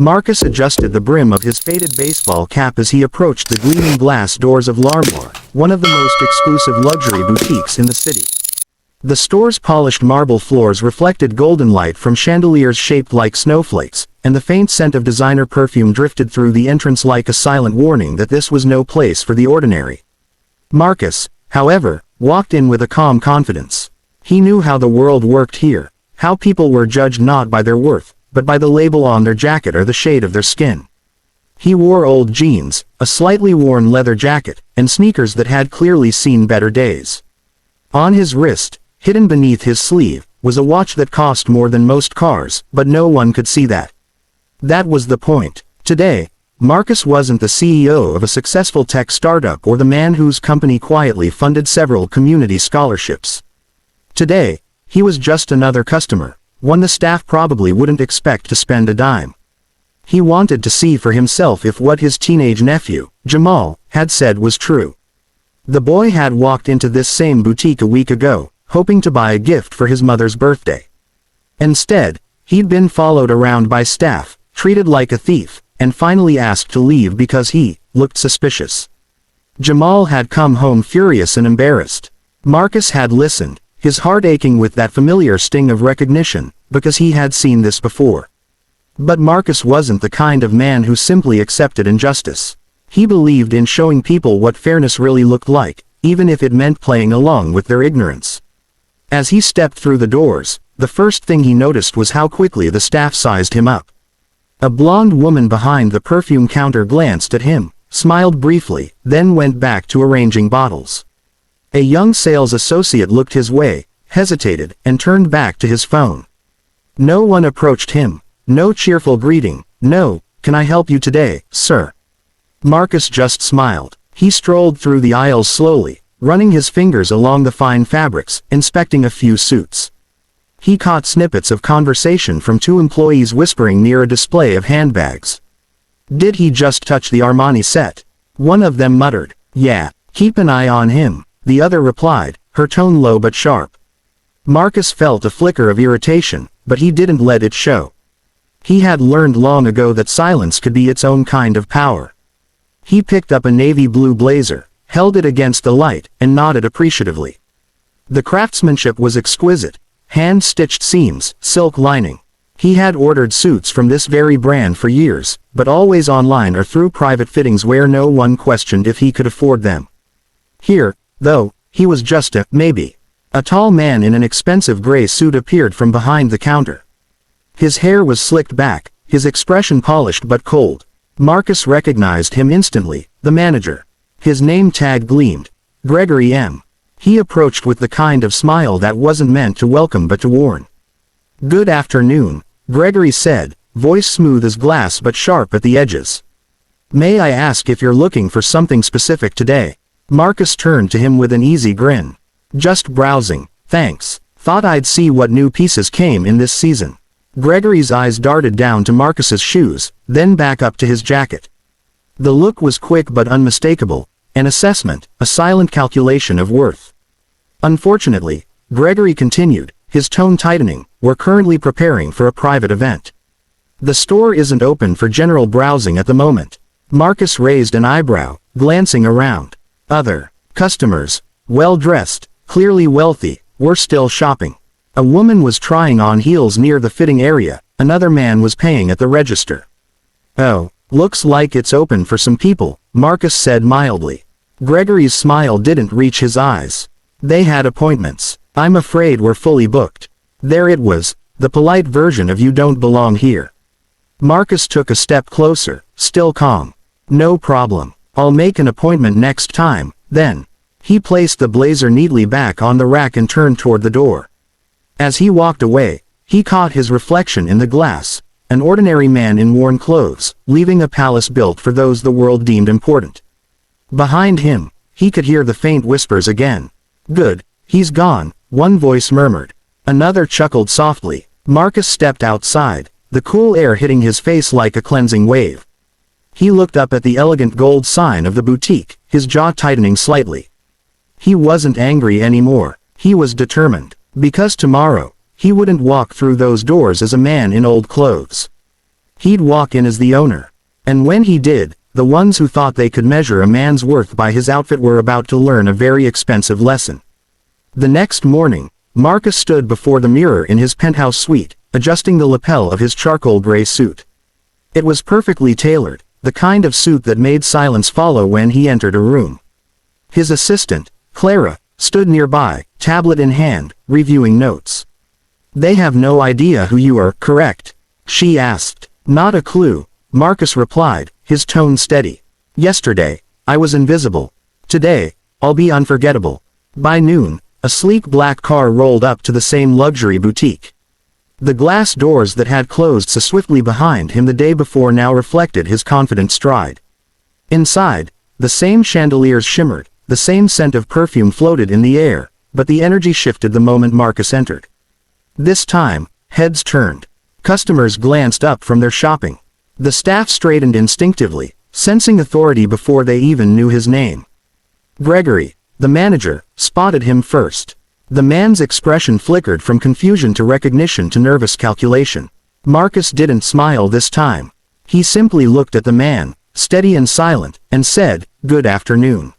Marcus adjusted the brim of his faded baseball cap as he approached the gleaming glass doors of Larmore, one of the most exclusive luxury boutiques in the city. The store's polished marble floors reflected golden light from chandeliers shaped like snowflakes, and the faint scent of designer perfume drifted through the entrance like a silent warning that this was no place for the ordinary. Marcus, however, walked in with a calm confidence. He knew how the world worked here, how people were judged not by their worth, but by the label on their jacket or the shade of their skin. He wore old jeans, a slightly worn leather jacket, and sneakers that had clearly seen better days. On his wrist, hidden beneath his sleeve, was a watch that cost more than most cars, but no one could see that. That was the point. Today, Marcus wasn't the CEO of a successful tech startup or the man whose company quietly funded several community scholarships. Today, he was just another customer, one the staff probably wouldn't expect to spend a dime. He wanted to see for himself if what his teenage nephew, Jamal, had said was true. The boy had walked into this same boutique a week ago, hoping to buy a gift for his mother's birthday. Instead, he'd been followed around by staff, treated like a thief, and finally asked to leave because he looked suspicious. Jamal had come home furious and embarrassed. Marcus had listened, his heart aching with that familiar sting of recognition, because he had seen this before. But Marcus wasn't the kind of man who simply accepted injustice. He believed in showing people what fairness really looked like, even if it meant playing along with their ignorance. As he stepped through the doors, the first thing he noticed was how quickly the staff sized him up. A blonde woman behind the perfume counter glanced at him, smiled briefly, then went back to arranging bottles. A young sales associate looked his way, hesitated, and turned back to his phone. No one approached him, no cheerful greeting, no, "Can I help you today, sir?" Marcus just smiled. He strolled through the aisles slowly, running his fingers along the fine fabrics, inspecting a few suits. He caught snippets of conversation from two employees whispering near a display of handbags. "Did he just touch the Armani set?" One of them muttered. "Yeah, keep an eye on him," the other replied, her tone low but sharp. Marcus felt a flicker of irritation, but he didn't let it show. He had learned long ago that silence could be its own kind of power. He picked up a navy blue blazer, held it against the light, and nodded appreciatively. The craftsmanship was exquisite. Hand-stitched seams, silk lining. He had ordered suits from this very brand for years, but always online or through private fittings where no one questioned if he could afford them. Here, though, he was just a maybe. A tall man in an expensive gray suit appeared from behind the counter. His hair was slicked back, his expression polished but cold. Marcus recognized him instantly, the manager. His name tag gleamed. Gregory M. He approached with the kind of smile that wasn't meant to welcome but to warn. "Good afternoon," Gregory said, voice smooth as glass but sharp at the edges. "May I ask if you're looking for something specific today?" Marcus turned to him with an easy grin. "Just browsing, thanks. Thought I'd see what new pieces came in this season." Gregory's eyes darted down to Marcus's shoes, then back up to his jacket. The look was quick but unmistakable, an assessment, a silent calculation of worth. "Unfortunately," Gregory continued, his tone tightening, "we're currently preparing for a private event. The store isn't open for general browsing at the moment." Marcus raised an eyebrow, glancing around. Other customers, well-dressed, clearly wealthy, were still shopping. A woman was trying on heels near the fitting area, another man was paying at the register. "Oh, looks like it's open for some people," Marcus said mildly. Gregory's smile didn't reach his eyes. "They had appointments. I'm afraid we're fully booked." There it was, the polite version of "you don't belong here." Marcus took a step closer, still calm. "No problem. I'll make an appointment next time, then." He placed the blazer neatly back on the rack and turned toward the door. As he walked away, he caught his reflection in the glass, an ordinary man in worn clothes, leaving a palace built for those the world deemed important. Behind him, he could hear the faint whispers again. "Good, he's gone," one voice murmured. Another chuckled softly. Marcus stepped outside, the cool air hitting his face like a cleansing wave. He looked up at the elegant gold sign of the boutique, his jaw tightening slightly. He wasn't angry anymore, he was determined. Because tomorrow, he wouldn't walk through those doors as a man in old clothes. He'd walk in as the owner. And when he did, the ones who thought they could measure a man's worth by his outfit were about to learn a very expensive lesson. The next morning, Marcus stood before the mirror in his penthouse suite, adjusting the lapel of his charcoal gray suit. It was perfectly tailored, the kind of suit that made silence follow when he entered a room. His assistant, Clara, stood nearby, tablet in hand, reviewing notes. "They have no idea who you are, correct?" she asked. "Not a clue," Marcus replied, his tone steady. "Yesterday, I was invisible. Today, I'll be unforgettable." By noon, a sleek black car rolled up to the same luxury boutique. The glass doors that had closed so swiftly behind him the day before now reflected his confident stride. Inside, the same chandeliers shimmered, the same scent of perfume floated in the air, but the energy shifted the moment Marcus entered. This time, heads turned. Customers glanced up from their shopping. The staff straightened instinctively, sensing authority before they even knew his name. Gregory, the manager, spotted him first. The man's expression flickered from confusion to recognition to nervous calculation. Marcus didn't smile this time. He simply looked at the man, steady and silent, and said, "Good afternoon.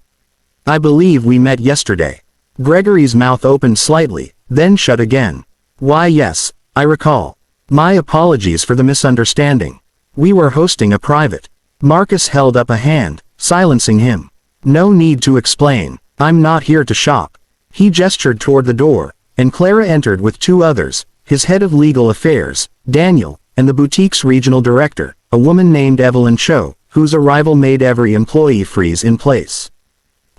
I believe we met yesterday." Gregory's mouth opened slightly, then shut again. "Why yes, I recall. My apologies for the misunderstanding. We were hosting a private." Marcus held up a hand, silencing him. "No need to explain. I'm not here to shop." He gestured toward the door, and Clara entered with two others, his head of legal affairs, Daniel, and the boutique's regional director, a woman named Evelyn Cho, whose arrival made every employee freeze in place.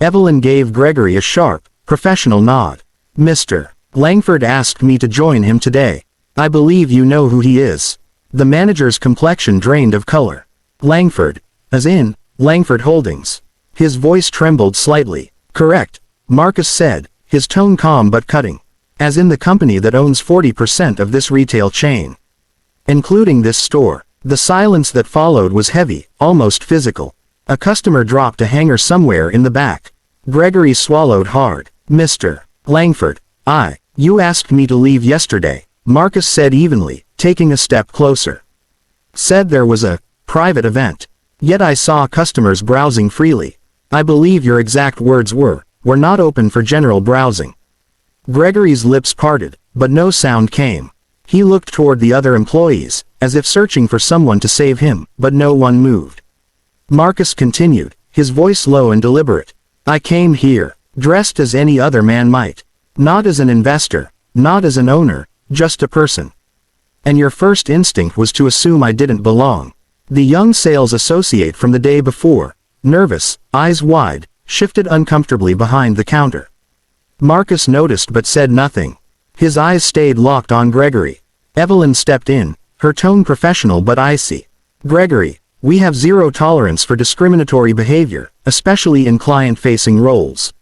Evelyn gave Gregory a sharp, professional nod. "Mr. Langford asked me to join him today. I believe you know who he is." The manager's complexion drained of color. "Langford, as in, Langford Holdings." His voice trembled slightly. "Correct," Marcus said, his tone calm but cutting. "As in the company that owns 40% of this retail chain. Including this store." The silence that followed was heavy, almost physical. A customer dropped a hanger somewhere in the back. Gregory swallowed hard. "Mr. Langford, you asked me to leave yesterday," Marcus said evenly, taking a step closer. "Said there was a private event. Yet I saw customers browsing freely. I believe your exact words were, 'We're not open for general browsing.'" Gregory's lips parted, but no sound came. He looked toward the other employees, as if searching for someone to save him, but no one moved. Marcus continued, his voice low and deliberate. "I came here, dressed as any other man might. Not as an investor, not as an owner, just a person. And your first instinct was to assume I didn't belong." The young sales associate from the day before, nervous, eyes wide, shifted uncomfortably behind the counter. Marcus noticed but said nothing. His eyes stayed locked on Gregory. Evelyn stepped in, her tone professional but icy. "Gregory, we have zero tolerance for discriminatory behavior, especially in client-facing roles.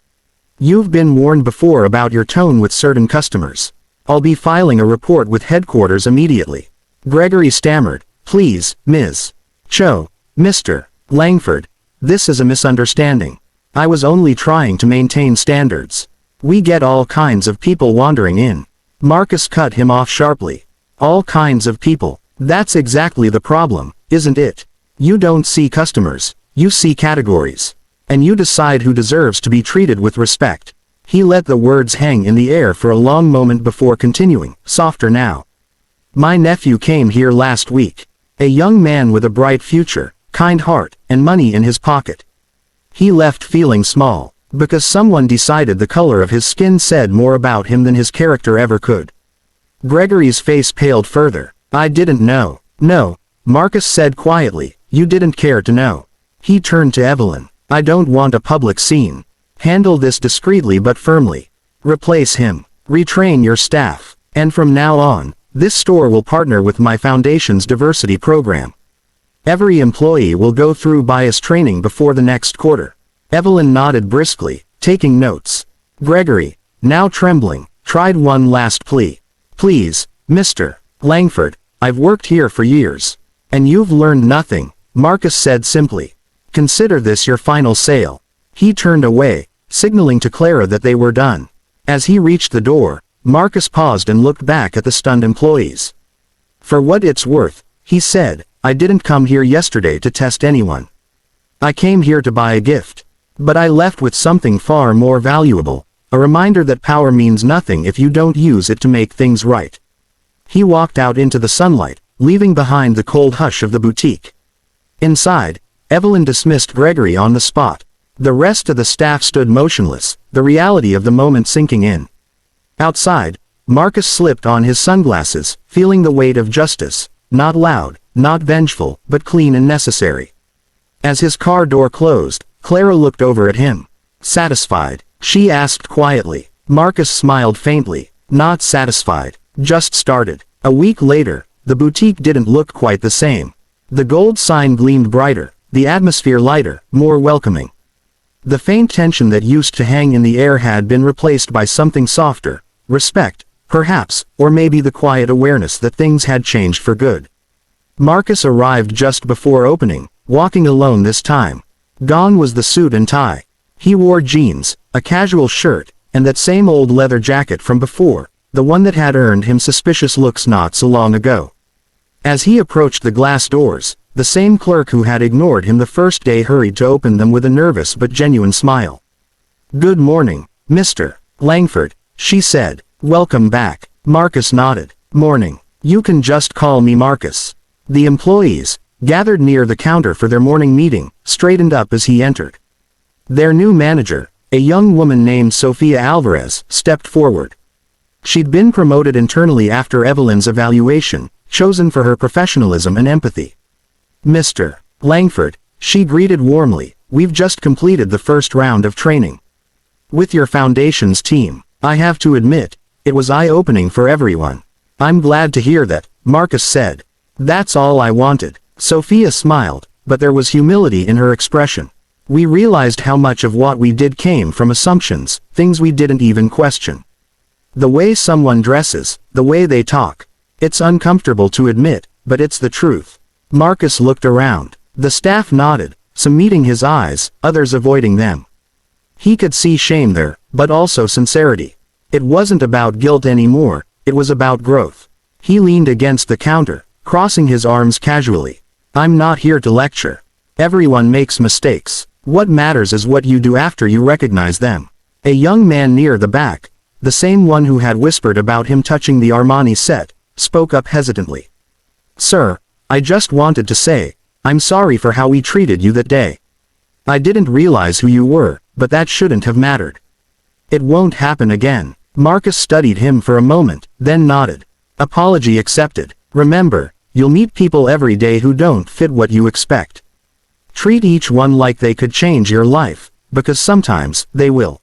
You've been warned before about your tone with certain customers. I'll be filing a report with headquarters immediately." Gregory stammered, "Please, Ms. Cho, Mr. Langford, this is a misunderstanding. I was only trying to maintain standards. We get all kinds of people wandering in." Marcus cut him off sharply. "All kinds of people. That's exactly the problem, isn't it? You don't see customers, you see categories. And you decide who deserves to be treated with respect." He let the words hang in the air for a long moment before continuing, softer now. "My nephew came here last week. A young man with a bright future, kind heart, and money in his pocket. He left feeling small, because someone decided the color of his skin said more about him than his character ever could." Gregory's face paled further. "I didn't know." "No," Marcus said quietly, "you didn't care to know." He turned to Evelyn. "I don't want a public scene. Handle this discreetly but firmly. Replace him. Retrain your staff. And from now on, this store will partner with my foundation's diversity program. Every employee will go through bias training before the next quarter." Evelyn nodded briskly, taking notes. Gregory, now trembling, tried one last plea. "Please, Mr. Langford, I've worked here for years. And you've learned nothing," Marcus said simply. "Consider this your final sale." He turned away, signaling to Clara that they were done. As he reached the door, Marcus paused and looked back at the stunned employees. "For what it's worth," he said, I didn't come here yesterday to test anyone. I came here to buy a gift. But I left with something far more valuable, a reminder that power means nothing if you don't use it to make things right. He walked out into the sunlight, leaving behind the cold hush of the boutique. Inside, Evelyn dismissed Gregory on the spot. The rest of the staff stood motionless, the reality of the moment sinking in. Outside, Marcus slipped on his sunglasses, feeling the weight of justice, not loud, not vengeful, but clean and necessary. As his car door closed, Clara looked over at him. Satisfied? She asked quietly. Marcus smiled faintly. Not satisfied. Just started. A week later, the boutique didn't look quite the same. The gold sign gleamed brighter, the atmosphere lighter, more welcoming. The faint tension that used to hang in the air had been replaced by something softer, respect, perhaps, or maybe the quiet awareness that things had changed for good. Marcus arrived just before opening, walking alone this time. Gone was the suit and tie. He wore jeans, a casual shirt, and that same old leather jacket from before, the one that had earned him suspicious looks not so long ago. As he approached the glass doors, the same clerk who had ignored him the first day hurried to open them with a nervous but genuine smile. "Good morning, Mr. Langford," she said. "Welcome back." Marcus nodded. "Morning. You can just call me Marcus." The employees, gathered near the counter for their morning meeting, straightened up as he entered. Their new manager, a young woman named Sofia Alvarez, stepped forward. She'd been promoted internally after Evelyn's evaluation, chosen for her professionalism and empathy. "Mr. Langford," she greeted warmly, "we've just completed the first round of training with your foundation's team. I have to admit, it was eye-opening for everyone." "I'm glad to hear that," Marcus said. "That's all I wanted." Sophia smiled, but there was humility in her expression. "We realized how much of what we did came from assumptions, things we didn't even question. The way someone dresses, the way they talk. It's uncomfortable to admit, but it's the truth." Marcus looked around. The staff nodded, some meeting his eyes, others avoiding them. He could see shame there, but also sincerity. It wasn't about guilt anymore, it was about growth. He leaned against the counter, crossing his arms casually. "I'm not here to lecture. Everyone makes mistakes. What matters is what you do after you recognize them." A young man near the back, the same one who had whispered about him touching the Armani set, spoke up hesitantly. "Sir, I just wanted to say, I'm sorry for how we treated you that day. I didn't realize who you were, but that shouldn't have mattered. It won't happen again." Marcus studied him for a moment, then nodded. "Apology accepted. Remember, you'll meet people every day who don't fit what you expect. Treat each one like they could change your life, because sometimes, they will."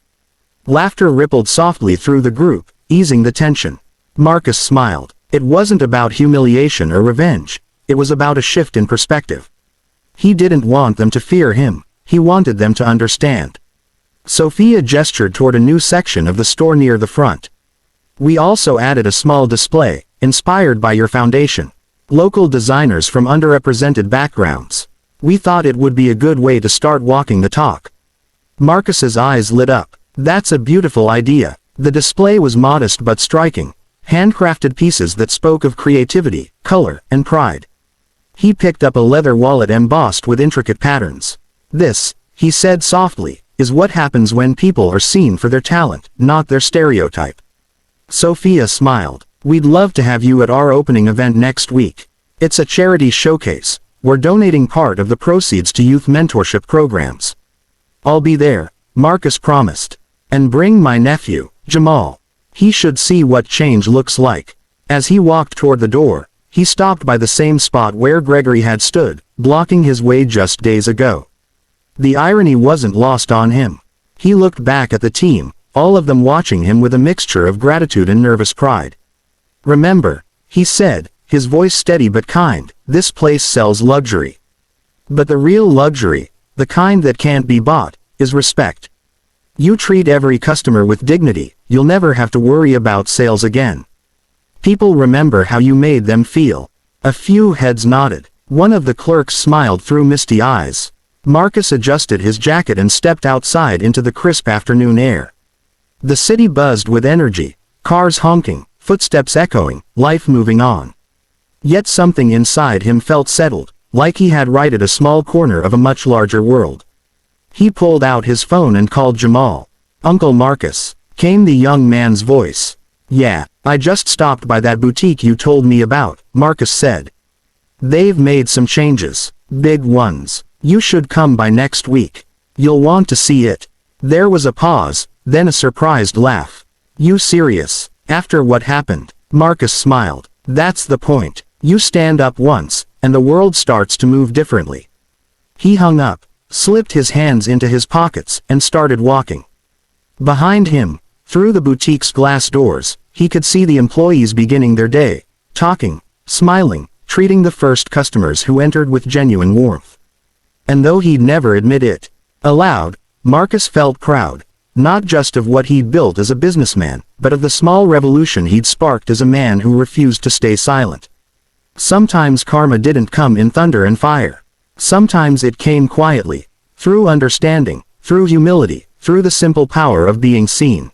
Laughter rippled softly through the group, easing the tension. Marcus smiled. It wasn't about humiliation or revenge, it was about a shift in perspective. He didn't want them to fear him, he wanted them to understand. Sophia gestured toward a new section of the store near the front. "We also added a small display, inspired by your foundation. Local designers from underrepresented backgrounds. We thought it would be a good way to start walking the talk." Marcus's eyes lit up. "That's a beautiful idea." The display was modest but striking, handcrafted pieces that spoke of creativity, color, and pride. He picked up a leather wallet embossed with intricate patterns. "This," he said softly, "is what happens when people are seen for their talent, not their stereotype." Sophia smiled. "We'd love to have you at our opening event next week. It's a charity showcase. We're donating part of the proceeds to youth mentorship programs." "I'll be there," Marcus promised. "And bring my nephew, Jamal. He should see what change looks like." As he walked toward the door, he stopped by the same spot where Gregory had stood, blocking his way just days ago. The irony wasn't lost on him. He looked back at the team, all of them watching him with a mixture of gratitude and nervous pride. "Remember," he said, his voice steady but kind, "this place sells luxury. But the real luxury, the kind that can't be bought, is respect. You treat every customer with dignity, you'll never have to worry about sales again. People remember how you made them feel." A few heads nodded. One of the clerks smiled through misty eyes. Marcus adjusted his jacket and stepped outside into the crisp afternoon air. The city buzzed with energy, cars honking, footsteps echoing, life moving on. Yet something inside him felt settled, like he had righted a small corner of a much larger world. He pulled out his phone and called Jamal. "Uncle Marcus," came the young man's voice. "Yeah, I just stopped by that boutique you told me about," Marcus said. "They've made some changes. Big ones. You should come by next week. You'll want to see it." There was a pause, then a surprised laugh. "You serious? After what happened?" Marcus smiled. "That's the point. You stand up once, and the world starts to move differently." He hung up, slipped his hands into his pockets, and started walking. Behind him, through the boutique's glass doors, he could see the employees beginning their day, talking, smiling, treating the first customers who entered with genuine warmth. And though he'd never admit it aloud, Marcus felt proud, not just of what he'd built as a businessman, but of the small revolution he'd sparked as a man who refused to stay silent. Sometimes karma didn't come in thunder and fire. Sometimes it came quietly, through understanding, through humility, through the simple power of being seen.